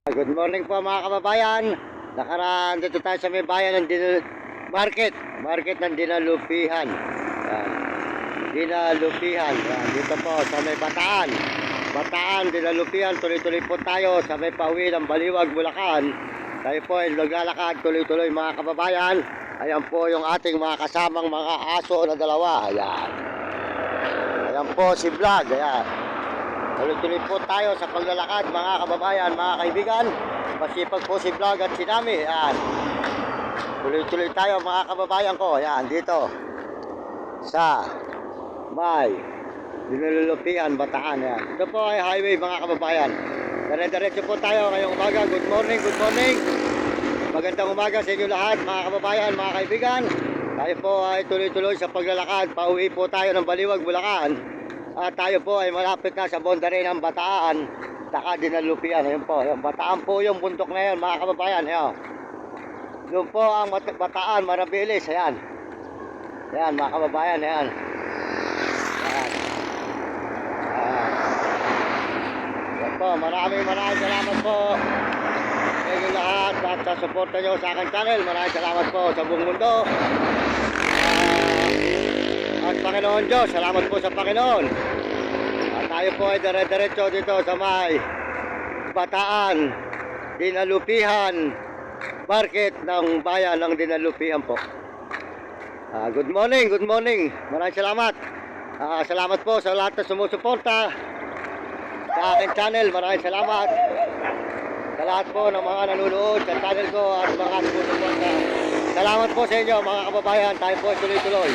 Good morning po mga kababayan. Nakaraan dito tayo sa may bayan ng Market ng Dinalupihan. Yan. Dinalupihan. Yan. Dito po sa may Bataan, Dinalupihan. Tuloy-tuloy po tayo sa may pauwi ng Baliwag, Bulacan. Tayo po ay naglalakad tuloy-tuloy mga kababayan. Ayan po yung ating mga kasamang mga aso na dalawa. Ayan. Ayan po si Vlog. Ayan. Tuloy-tuloy po tayo sa paglalakad mga kababayan, mga kaibigan. Masipag po si Vlog at si Nami. Ayan. Tuloy-tuloy tayo mga kababayan ko. Ayan, dito sa may Dinalulupian, Bataan. Ayan. Ito po ay highway mga kababayan. Dire-diretso po tayo ngayong umaga. Good morning, good morning. Magandang umaga sa inyo lahat mga kababayan, mga kaibigan. Tayo po ay tuloy-tuloy sa paglalakad. Pauwi po tayo ng Baliwag, Bulacan. At tayo po ay malapit na sa boundary ng Bataan, saka Dinalupian. Ayun po, yung Bataan po yung bundok na yun mga kababayan. Ayun. Doon po ang Bataan, Marabilis. Ayan. Ayan mga kababayan. Ayan. Ayan. Ayan po, maraming salamat po sa inyo lahat at sa suporta nyo sa aking channel. Maraming salamat po sa buong mundo. At Panginoon Diyos, salamat po sa Panginoon. At tayo po ay dire-diretso dito sa may Bataan, Dinalupihan, Market ng bayan ng Dinalupihan po. Good morning, good morning. Maraming salamat. Salamat po sa lahat na sumusuporta sa aking channel. Maraming salamat sa lahat po ng mga nanonood sa channel ko at mga sumusuporta. Salamat po sa inyo mga kababayan. Tayo po tuloy-tuloy.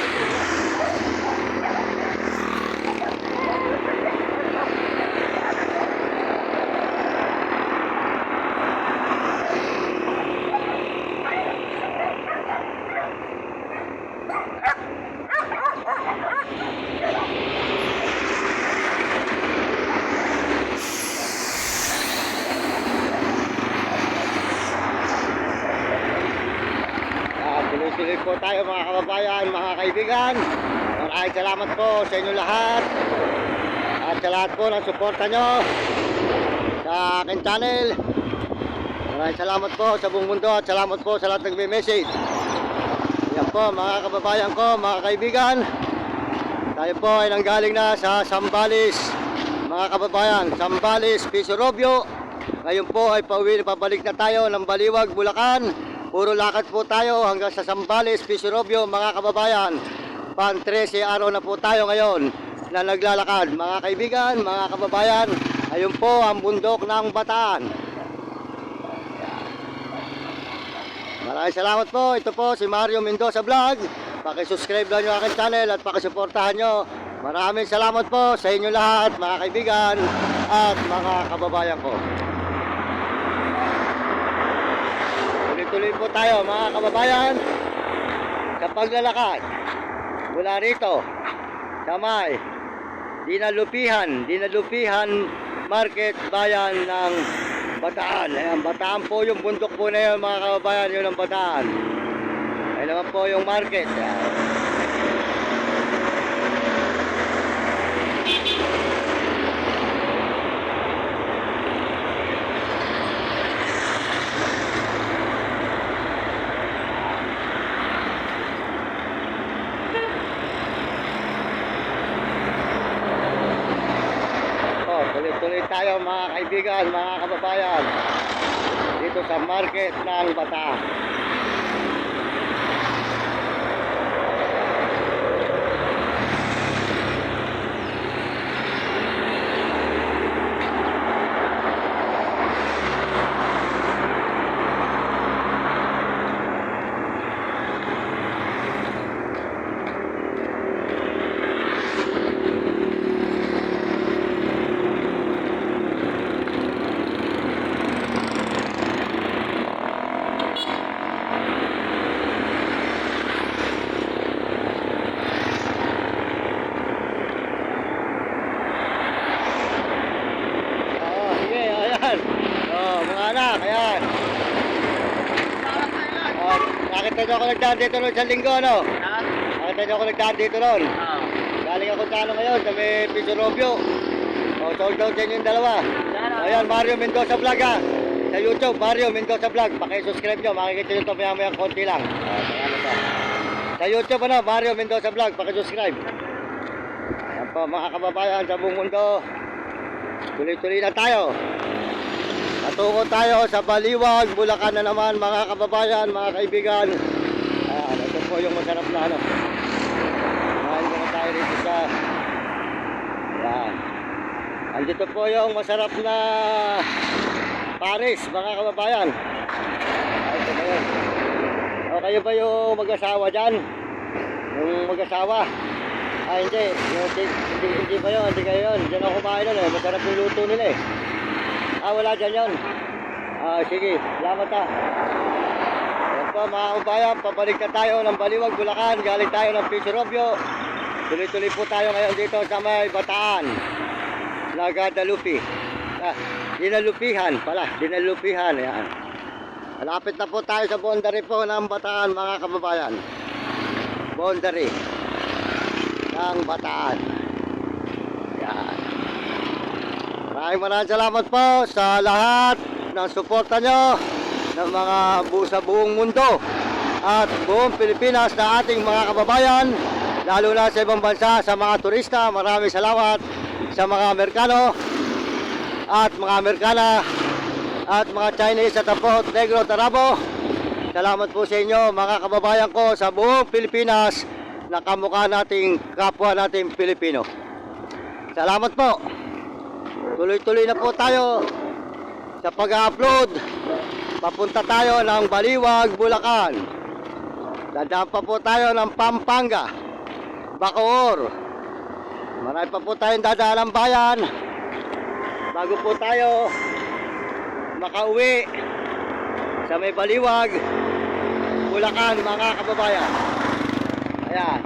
Tuloy-tuloy po tayo mga kababayan, mga kaibigan. Maraming salamat po sa inyo lahat. At sa lahat po ng suporta nyo sa aking channel. Maraming salamat po sa buong mundo at salamat po sa lahat nagme-message. Yan po mga kababayan ko, mga kaibigan. Tayo po ay nanggaling na sa Zambales, mga kababayan. Zambales, Pisorobio. Ngayon po ay pabalik na tayo ng Baliwag, Bulacan. Puro lakad po tayo hanggang sa Zambales, Pisorobio, mga kababayan. 13 araw na po tayo ngayon na naglalakad. Mga kaibigan, mga kababayan, ayun po ang bundok ng Bataan. Maraming salamat po. Ito po si Mario Mendoza Vlog. Pakisubscribe lang nyo aking channel at pakisuportahan nyo. Maraming salamat po sa inyo lahat, mga kaibigan at mga kababayan ko. Tuloy po tayo mga kababayan sa paglalakad mula rito sa may Dinalupihan Market, bayan ng Bataan. Ayan, Bataan po yung bundok po na yun mga kababayan, yun ang Bataan. Ayan naman po yung market. Ayan. Tuloy-tuloy tayo mga kaibigan, mga kababayan dito sa market ng Bataan. Mga anak, ayan. Nakita nyo ako nagdaan dito noon sa linggo, no? Nakita nyo ako nagdaan dito noon. Galing ako sa ano ngayon, sa may Pisorobio. O, sold out sa inyo yung dalawa. Ayan, Mario Mendoza Vlog, ha. Sa YouTube, Mario Mendoza Vlog. Paki-subscribe nyo. Makikita nyo ito maya konti lang. Ano to. Sa YouTube, Mario Mendoza Vlog. Paki-subscribe. Ayan po mga kababayan sa buong mundo. Tuloy-tuloy na tayo. Patungo tayo sa Baliwag, Bulacan na naman mga kababayan, mga kaibigan. Ayan, ito po yung masarap na ano. Kumain muna tayo rito sa... Ayan. Andito po yung masarap na Paris, mga kababayan. Ay, ito ba yun? O, kayo ba yung mag-asawa dyan? Yung mag-asawa? Ay, hindi. Hindi ba yun? Hindi kayo yun. Diyan ako kumain nun eh. Masarap yung luto nila eh. Wala dyan yun. Sige. Salamat Yan po mga kababayan. Pabalik na tayo ng Baliwag, Bulacan. Galing tayo ng Pichirobio. Tuloy-tuloy po tayo ngayon dito sa may Bataan. Guadalupe. Dinalupihan pala. Dinalupihan. Yan. Malapit na po tayo sa boundary po ng Bataan mga kababayan. Boundary ng Bataan. Yan. Maraming salamat po sa lahat ng suporta nyo ng mga sa buong mundo at buong Pilipinas na ating mga kababayan, lalo na sa ibang bansa, sa mga turista. Maraming salamat sa mga Amerikano at mga Amerikana at mga Chinese at Apot, Negro, Tarabo. Salamat po sa inyo mga kababayan ko sa buong Pilipinas na kamukha nating kapwa nating Pilipino. Salamat po. Tuloy-tuloy na po tayo sa pag-upload. Papunta tayo ng Baliwag, Bulacan. Dadaan pa po tayo ng Pampanga, Bacoor. Marami pa po tayong dadaan ng bayan bago po tayo makauwi sa may Baliwag, Bulacan mga kababayan. Ayan.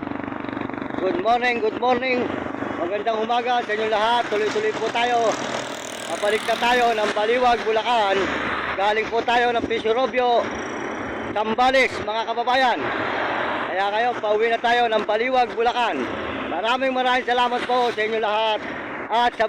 Good morning, good morning. Magandang umaga sa inyo lahat. Tuloy-tuloy po tayo. Mabalik na tayo ng Baliwag, Bulacan. Galing po tayo ng Pichirobio, Zambales, mga kababayan. Kaya ngayon, pauwi na tayo ng Baliwag, Bulacan. Maraming salamat po sa inyo lahat. At sa